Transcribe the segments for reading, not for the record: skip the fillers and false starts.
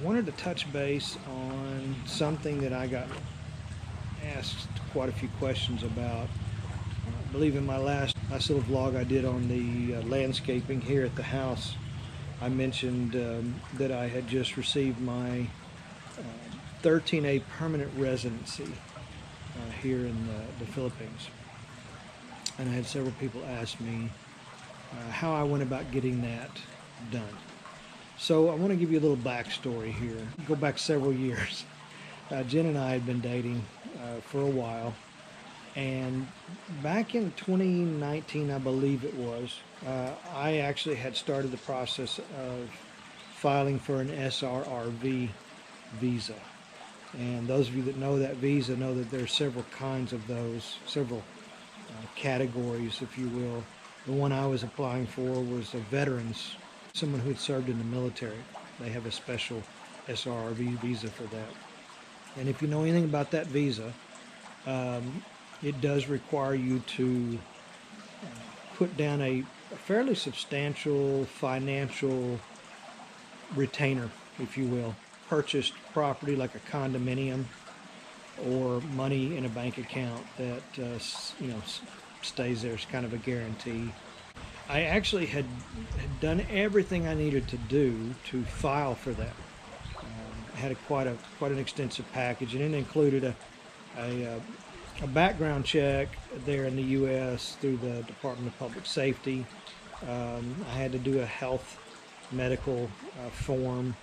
wanted to touch base on something that I got asked quite a few questions about. I believe in my last little vlog I did on the landscaping here at the house, I mentioned that I had just received my 13A permanent residency here in the Philippines. And I had several people ask me how I went about getting that done. So I want to give you a little backstory here. Go back several years. Jen and I had been dating for a while, and back in 2019, I believe it was, I actually had started the process of filing for an SRRV visa. And those of you that know that visa know that there are several kinds of those, several categories, if you will. The one I was applying for was a veterans, someone who had served in the military. They have a special SRRV visa for that. And if you know anything about that visa, it does require you to put down a fairly substantial financial retainer, if you will. Purchased property like a condominium or money in a bank account that stays there as kind of a guarantee. I actually had done everything I needed to do to file for that. I had quite an extensive package, and it included a background check there in the U.S. through the Department of Public Safety. I had to do a health medical form,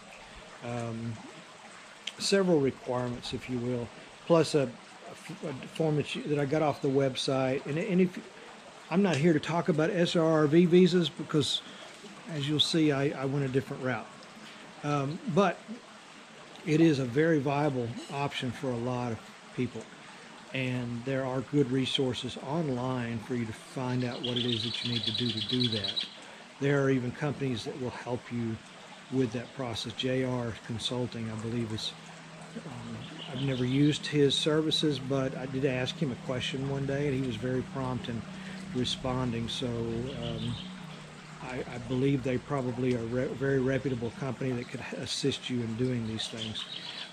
several requirements, if you will, plus a form that I got off the website. And if I'm not here to talk about SRRV visas because, as you'll see, I went a different route. But it is a very viable option for a lot of people. And there are good resources online for you to find out what it is that you need to do that. There are even companies that will help you with that process. JR Consulting, I believe, is, I've never used his services, but I did ask him a question one day, and he was very prompt in responding. So I believe they probably are a very reputable company that could assist you in doing these things.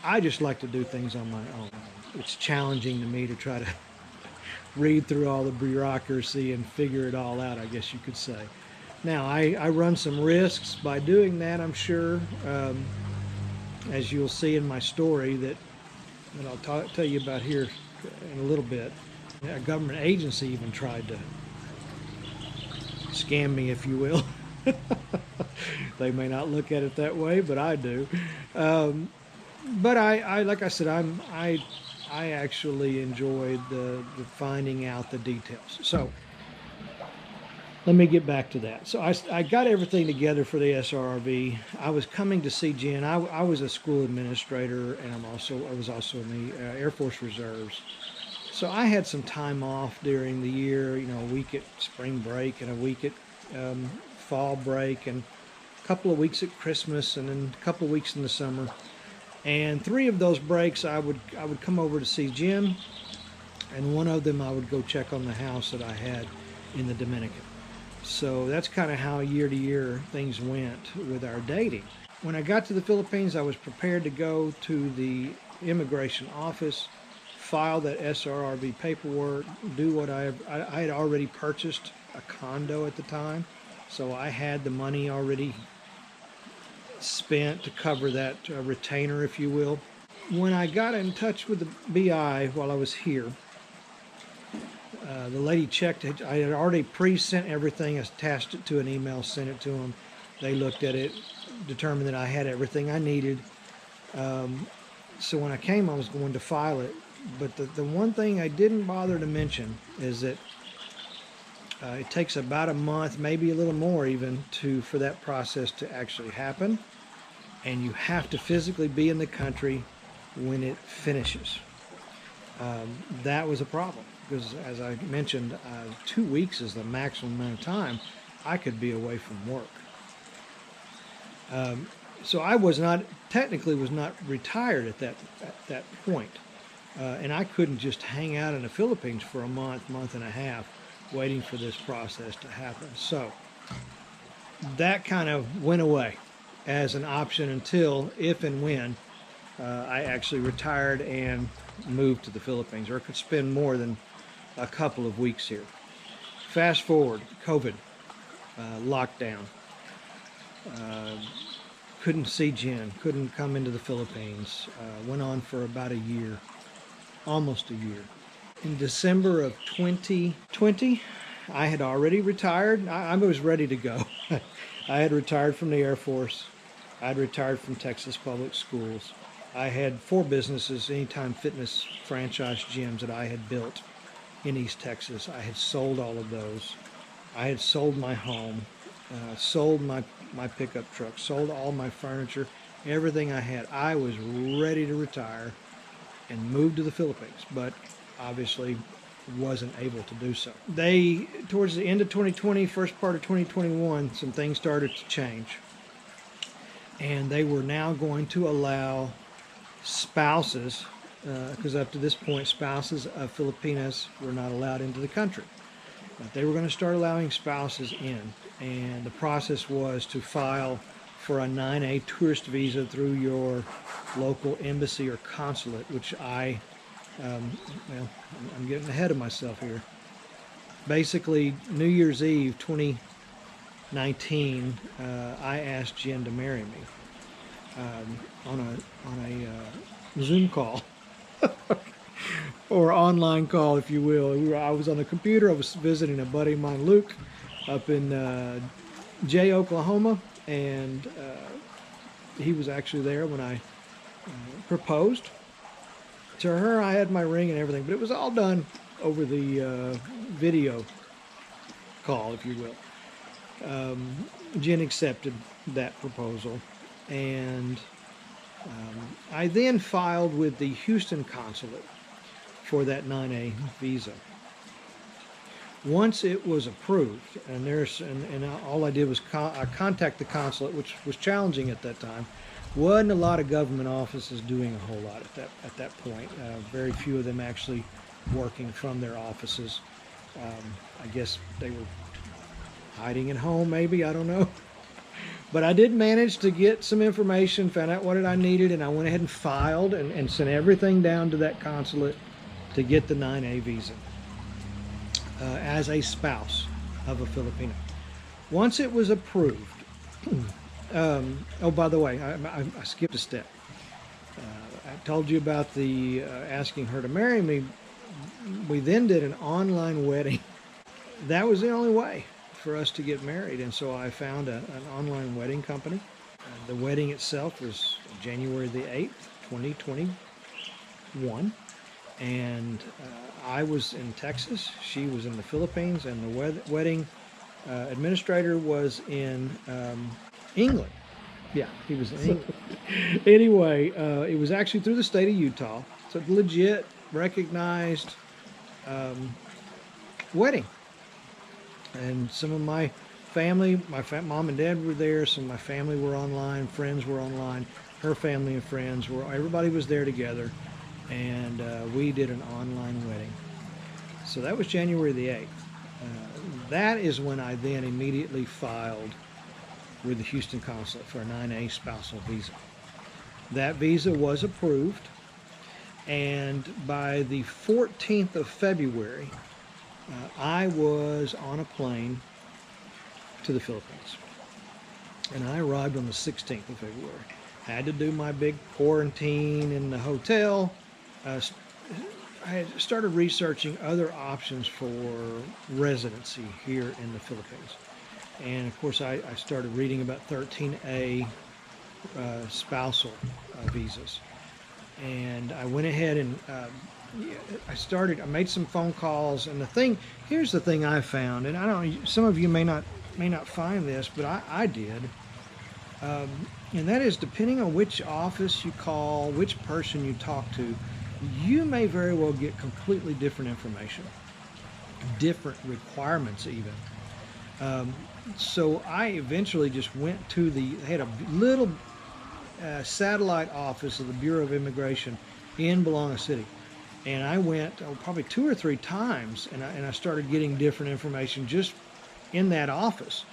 I just like to do things on my own. It's challenging to me to try to read through all the bureaucracy and figure it all out, I guess you could say. Now, I run some risks by doing that, I'm sure, as you'll see in my story that I'll tell you about here in a little bit. A government agency even tried to scam me, if you will. They may not look at it that way, but I do. But I like I said, I actually enjoyed the finding out the details. So let me get back to that. So I got everything together for the SRRV. I was coming to see Jen. I was a school administrator, and I was also in the Air Force Reserves. So I had some time off during the year, a week at spring break and a week at fall break, and a couple of weeks at Christmas, and then a couple of weeks in the summer. And 3 of those breaks I would come over to see Jim, and one of them I would go check on the house that I had in the Dominican. So that's kind of how year to year things went with our dating. When I got to the Philippines, I was prepared to go to the immigration office, file that SRRV paperwork, do what I had already purchased a condo at the time, so I had the money already spent to cover that retainer, if you will. When I got in touch with the BI while I was here, the lady checked it. I had already pre-sent everything, attached it to an email, sent it to them. They looked at it, determined that I had everything I needed. So when I came, I was going to file it. But the one thing I didn't bother to mention is that it takes about a month, maybe a little more even, for that process to actually happen. And you have to physically be in the country when it finishes. That was a problem because, as I mentioned, 2 weeks is the maximum amount of time I could be away from work. So I was not retired at that point. And I couldn't just hang out in the Philippines for a month and a half waiting for this process to happen. So that kind of went away. as an option until, if and when, I actually retired and moved to the Philippines, or could spend more than a couple of weeks here. Fast forward, COVID, lockdown. Uh, couldn't see Jen, couldn't come into the Philippines. Went on for about a year, almost a year. In December of 2020, I had already retired. I was ready to go. I had retired from the Air Force. I had retired from Texas Public Schools. I had 4 businesses, Anytime Fitness franchise gyms that I had built in East Texas. I had sold all of those. I had sold my home, sold my pickup truck, sold all my furniture, everything I had. I was ready to retire and move to the Philippines, but obviously wasn't able to do so. Towards the end of 2020, first part of 2021, some things started to change. And they were now going to allow spouses, because up to this point, spouses of Filipinas were not allowed into the country. But they were going to start allowing spouses in. And the process was to file for a 9A tourist visa through your local embassy or consulate, which I'm getting ahead of myself here. Basically, New Year's Eve 2019, I asked Jen to marry me on a Zoom call or online call, if you will. I was on the computer. I was visiting a buddy of mine, Luke, up in Jay, Oklahoma, and he was actually there when I proposed to her. I had my ring and everything, but it was all done over the video call, if you will. Jen accepted that proposal, and I then filed with the Houston consulate for that 9A visa. Once it was approved, and all I did was I contact the consulate, which was challenging at that time. Wasn't a lot of government offices doing a whole lot at that point. Very few of them actually working from their offices. I guess they were hiding at home, maybe, I don't know. But I did manage to get some information, found out what I needed, and I went ahead and filed and sent everything down to that consulate to get the 9A visa as a spouse of a Filipino. Once it was approved, oh, by the way, I skipped a step. I told you about the asking her to marry me. We then did an online wedding. That was the only way for us to get married, and so I found an online wedding company. The wedding itself was January the 8th, 2021, and I was in Texas, she was in the Philippines, and the wedding administrator was in England. Yeah, he was in England. Anyway, it was actually through the state of Utah, so legit, recognized wedding. And some of my family, mom and dad were there, some of my family were online, friends were online, her family and friends everybody was there together, and we did an online wedding. So that was January the 8th. That is when I then immediately filed with the Houston consulate for a 9A spousal visa. That visa was approved, and by the 14th of February, I was on a plane to the Philippines, and I arrived on the 16th of February. Had to do my big quarantine in the hotel. I had started researching other options for residency here in the Philippines. And of course, I started reading about 13A spousal visas. And I went ahead and I made some phone calls. And here's the thing I found, and I don't, some of you may not find this, but I did. And that is, depending on which office you call, which person you talk to, you may very well get completely different information, different requirements even. So I eventually just went to they had a little satellite office of the Bureau of Immigration in Bologna City. And I went probably 2 or 3 times, and I started getting different information just in that office.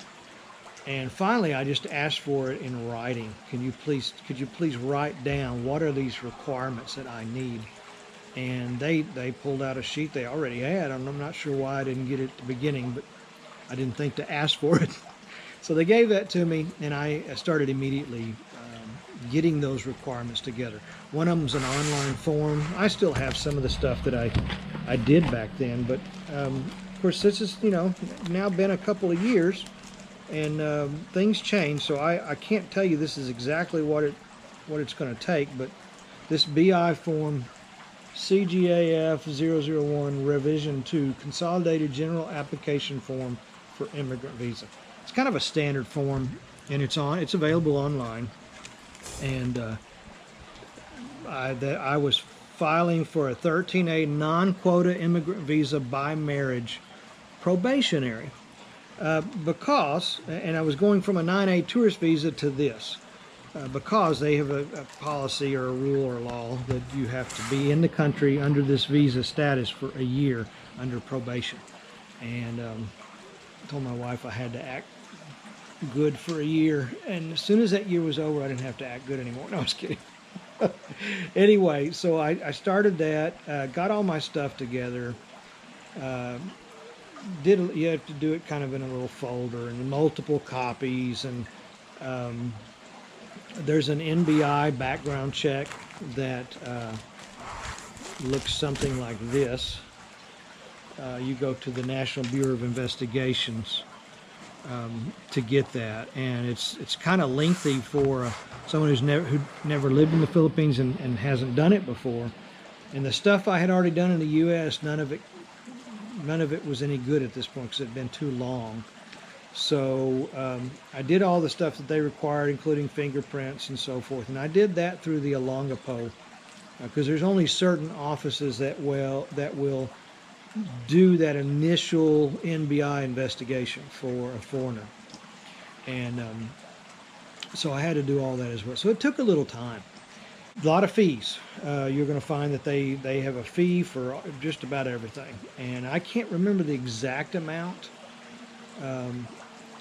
And finally, I just asked for it in writing. Could you please write down what are these requirements that I need? And they pulled out a sheet they already had. I'm not sure why I didn't get it at the beginning, but I didn't think to ask for it. So they gave that to me, and I started immediately getting those requirements together. One of them's an online form. I still have some of the stuff that I did back then, but of course this is, now been a couple of years, and things change, so I can't tell you this is exactly what it's going to take, but this BI form CGAF 001 Revision 2 Consolidated General Application Form for Immigrant Visa. It's kind of a standard form, and it's available online. And I was filing for a 13A non-quota immigrant visa by marriage probationary because, and I was going from a 9A tourist visa to this. Because they have a policy or a rule or a law that you have to be in the country under this visa status for a year under probation. And I told my wife I had to act good for a year. And as soon as that year was over, I didn't have to act good anymore. No, I was kidding. Anyway, so I started that, got all my stuff together. You have to do it kind of in a little folder and multiple copies, and there's an NBI background check that looks something like this. You go to the National Bureau of Investigations to get that, and it's kind of lengthy for someone who never lived in the Philippines and hasn't done it before. And the stuff I had already done in the U.S., none of it was any good at this point because it had been too long. So I did all the stuff that they required, including fingerprints and so forth. And I did that through the Olongapo because there's only certain offices that will do that initial NBI investigation for a foreigner. And so I had to do all that as well. So it took a little time. A lot of fees. You're going to find that they have a fee for just about everything. And I can't remember the exact amount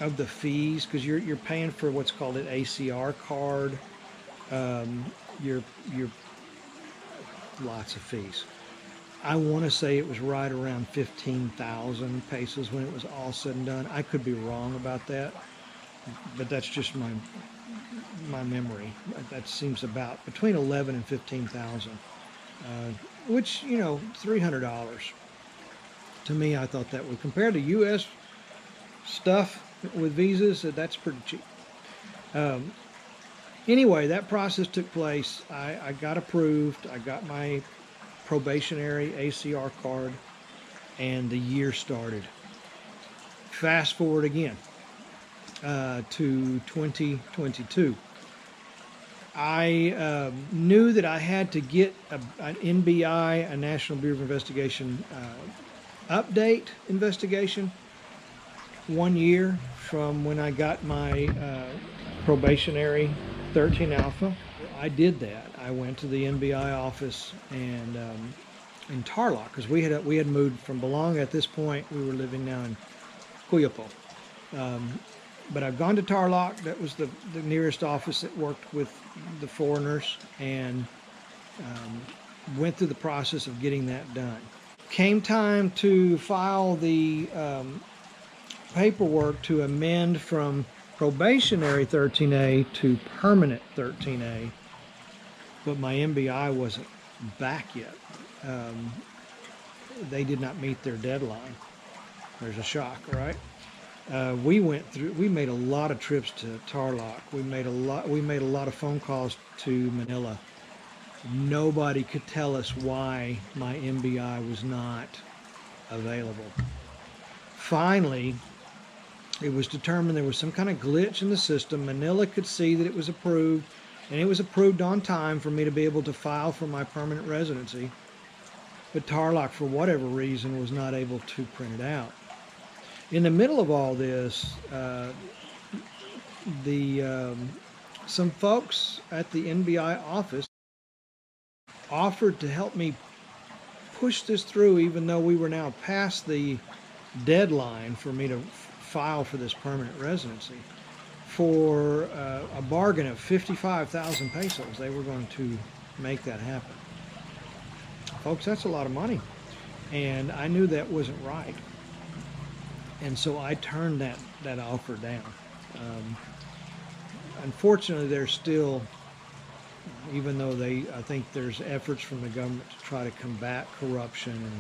of the fees, because you're paying for what's called an ACR card. You're lots of fees. I want to say it was right around 15,000 pesos when it was all said and done. I could be wrong about that, but that's just my memory. That seems about between 11 and 15,000, which, $300. To me, I thought that would, compared to U.S. stuff with visas, that's pretty cheap. Anyway, that process took place. I got approved. I got my probationary ACR card, and the year started. Fast forward again to 2022. I knew that I had to get an NBI, a National Bureau of Investigation, update investigation 1 year from when I got my probationary 13 Alpha. I did that. I went to the NBI office and in Tarlac, because we had moved from Balanga at this point. We were living now in Cuyapo. But I've gone to Tarlac. That was the nearest office that worked with the foreigners, and went through the process of getting that done. Came time to file the paperwork to amend from probationary 13A to permanent 13A, but my MBI wasn't back yet. They did not meet their deadline. There's a shock, right? We made a lot of trips to Tarlac. We made a lot of phone calls to Manila. Nobody could tell us why my MBI was not available. Finally, it was determined there was some kind of glitch in the system. Manila could see that it was approved, and it was approved on time for me to be able to file for my permanent residency. But Tarlac, for whatever reason, was not able to print it out. In the middle of all this, some folks at the NBI office offered to help me push this through, even though we were now past the deadline for me to file for this permanent residency. for a bargain of 55,000 pesos, they were going to make that happen. Folks, that's a lot of money. And I knew that wasn't right. And so I turned that offer down. Unfortunately, there's still, even though I think there's efforts from the government to try to combat corruption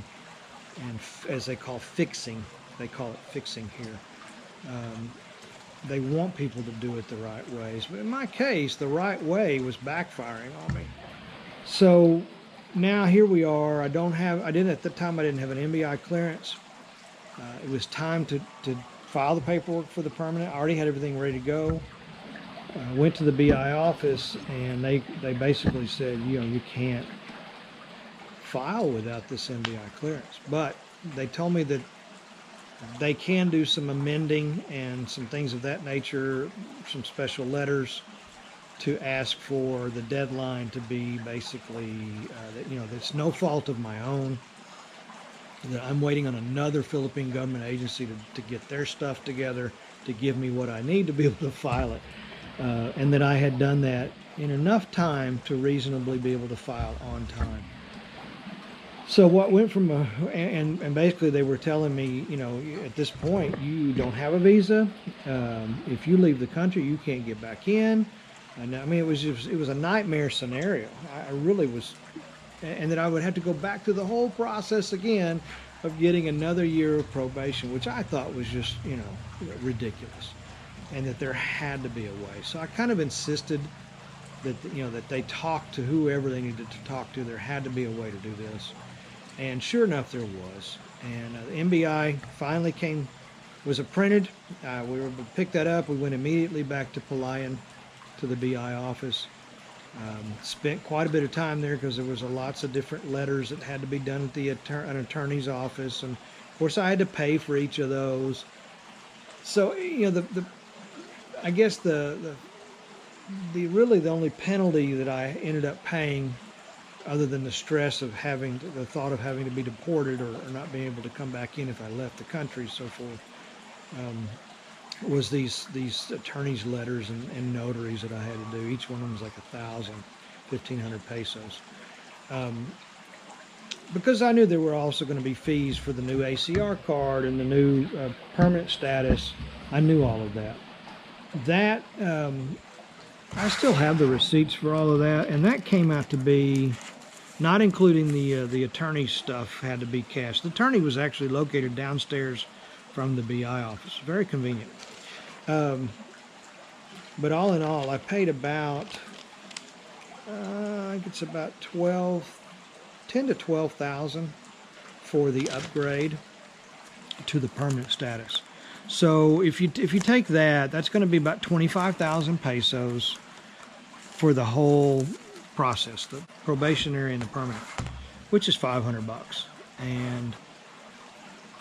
and as they call fixing, they call it fixing here. They want people to do it the right ways. But in my case, the right way was backfiring on me. So now here we are. At the time, I didn't have an MBI clearance. It was time to file the paperwork for the permanent. I already had everything ready to go. Went to the BI office, and they basically said, you can't file without this MBI clearance. But they told me that they can do some amending and some things of that nature, some special letters to ask for the deadline to be basically, that's no fault of my own, that I'm waiting on another Philippine government agency to get their stuff together to give me what I need to be able to file it. And that I had done that in enough time to reasonably be able to file on time. So what went from and basically they were telling me, at this point you don't have a visa. If you leave the country, you can't get back in. And I mean, it was a nightmare scenario. I really was, and that I would have to go back through the whole process again of getting another year of probation, which I thought was just, ridiculous, and that there had to be a way. So I kind of insisted that, that they talk to whoever they needed to talk to. There had to be a way to do this. And sure enough, there was. And the MBI finally was printed. We were able to pick that up. We went immediately back to Palayan, to the BI office. Spent quite a bit of time there because there was lots of different letters that had to be done at an attorney's office. And of course, I had to pay for each of those. So, I guess the only penalty that I ended up paying, other than the stress of the thought of having to be deported or not being able to come back in if I left the country, so forth, was these attorneys' letters and notaries that I had to do. Each one of them was like 1,500 pesos. Because I knew there were also going to be fees for the new ACR card and the new permanent status. I knew all of that. I still have the receipts for all of that, and that came out to be, not including the attorney stuff, had to be cash. The attorney was actually located downstairs from the BI office. Very convenient. But all in all, I paid about, I think it's about 10 to 12,000 for the upgrade to the permanent status. So if you take that, that's going to be about 25,000 pesos for the whole process, the probationary and the permanent, which is $500. And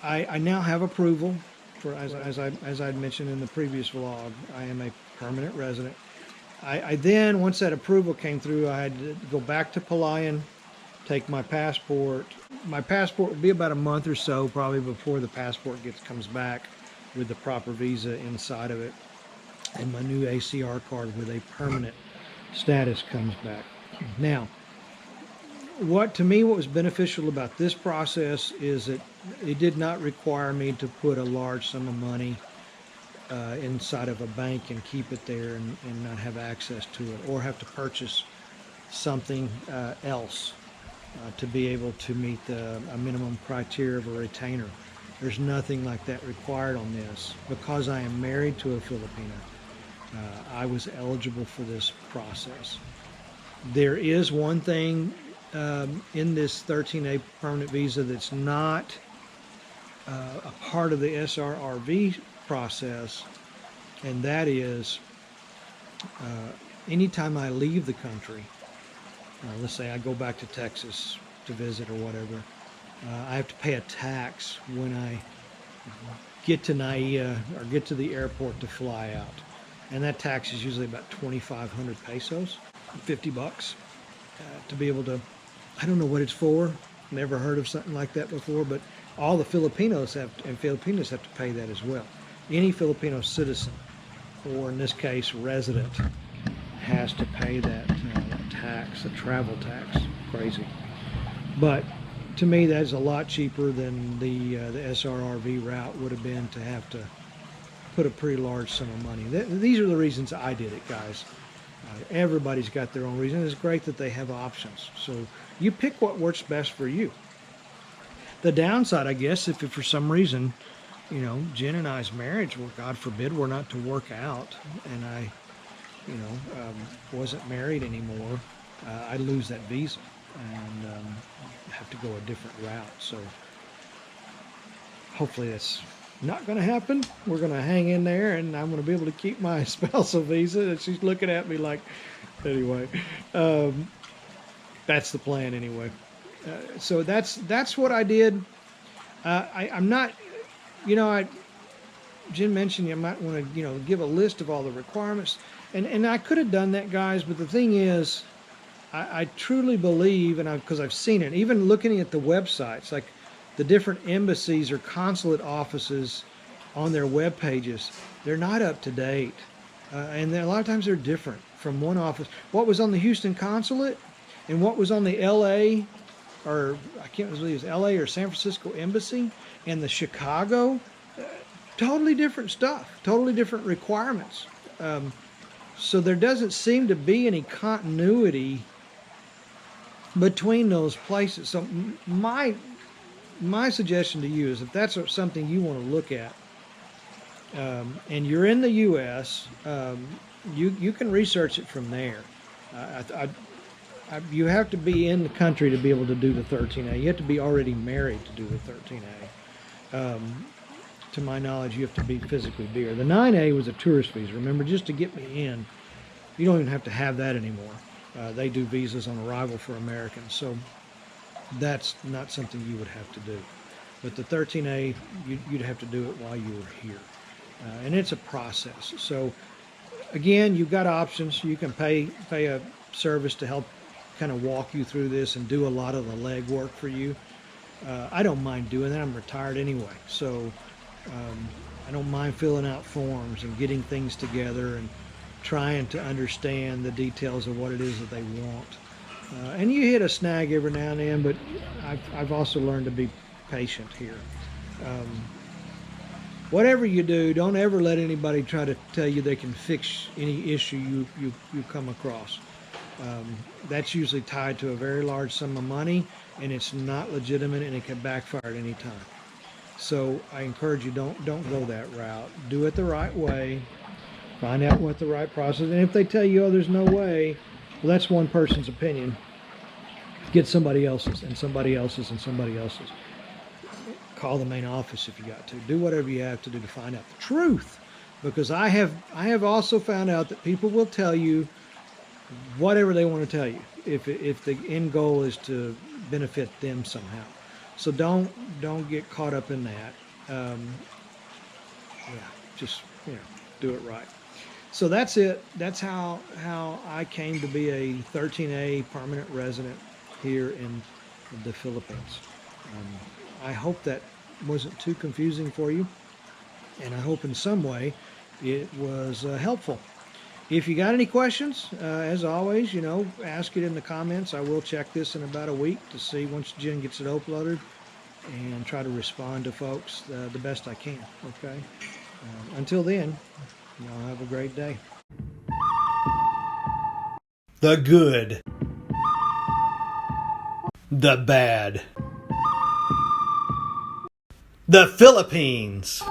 I now have approval for, as I'd mentioned in the previous vlog, I am a permanent resident. I then, once that approval came through, I had to go back to Palayan, take my passport. My passport will be about a month or so, probably, before the passport comes back with the proper visa inside of it, and my new ACR card with a permanent status comes back. Now, what was beneficial about this process is that it did not require me to put a large sum of money inside of a bank and keep it there and not have access to it, or have to purchase something else to be able to meet a minimum criteria of a retainer. There's nothing like that required on this. Because I am married to a Filipina, I was eligible for this process. There is one thing in this 13A permanent visa that's not a part of the SRRV process, and that is anytime I leave the country, let's say I go back to Texas to visit or whatever, I have to pay a tax when I get to NAIA or get to the airport to fly out. And that tax is usually about 2,500 pesos, $50, to be able to, I don't know what it's for, never heard of something like that before, but all the Filipinos have to pay that as well. Any Filipino citizen or in this case, resident, has to pay that tax, the travel tax. Crazy. But to me, that's a lot cheaper than the SRRV route would have been to have to put a pretty large sum of money. These are the reasons I did it, guys. Everybody's got their own reason. It's great that they have options. So you pick what works best for you. The downside, I guess, if for some reason, Jen and I's marriage, well, God forbid, were not to work out, and I, wasn't married anymore, I'd lose that visa and have to go a different route. So hopefully that's not going to happen. We're going to hang in there, and I'm going to be able to keep my spousal visa. And she's looking at me like, anyway, that's the plan anyway. So that's what I did. I'm not, Jen mentioned you might want to, give a list of all the requirements. And I could have done that, guys, but the thing is, I truly believe, and because I've seen it, even looking at the websites, like the different embassies or consulate offices on their web pages, they're not up to date. And a lot of times they're different from one office. What was on the Houston consulate and what was on the LA, or I can't believe it was LA or San Francisco embassy, and the Chicago, totally different stuff, totally different requirements. So there doesn't seem to be any continuity between those places. So my suggestion to you is, if that's something you want to look at, and you're in the U.S., you can research it from there. You have to be in the country to be able to do the 13A. You have to be already married to do the 13A. To my knowledge, you have to be physically there. The 9A was a tourist visa. Remember, just to get me in, you don't even have to have that anymore. They do visas on arrival for Americans, so that's not something you would have to do. But the 13A, you'd have to do it while you were here. And it's a process. So again, you've got options. You can pay a service to help kind of walk you through this and do a lot of the legwork for you. I don't mind doing that. I'm retired anyway, so I don't mind filling out forms and getting things together and trying to understand the details of what it is that they want. And you hit a snag every now and then, but I've also learned to be patient here. Whatever you do, don't ever let anybody try to tell you they can fix any issue you come across. That's usually tied to a very large sum of money, and it's not legitimate, and it can backfire at any time. So I encourage you, don't go that route. Do it the right way. Find out what the right process is. And if they tell you, oh, there's no way, well, that's one person's opinion. Get somebody else's and somebody else's and somebody else's. Call the main office if you got to. Do whatever you have to do to find out the truth. Because I have also found out that people will tell you whatever they want to tell you if the end goal is to benefit them somehow. So don't get caught up in that. Just do it right. So that's it. That's how I came to be a 13A permanent resident here in the Philippines. I hope that wasn't too confusing for you, and I hope in some way it was helpful. If you got any questions, as always, ask it in the comments. I will check this in about a week to see once Jen gets it uploaded and try to respond to folks the best I can, okay? Until then, y'all have a great day. The good. The bad. The Philippines.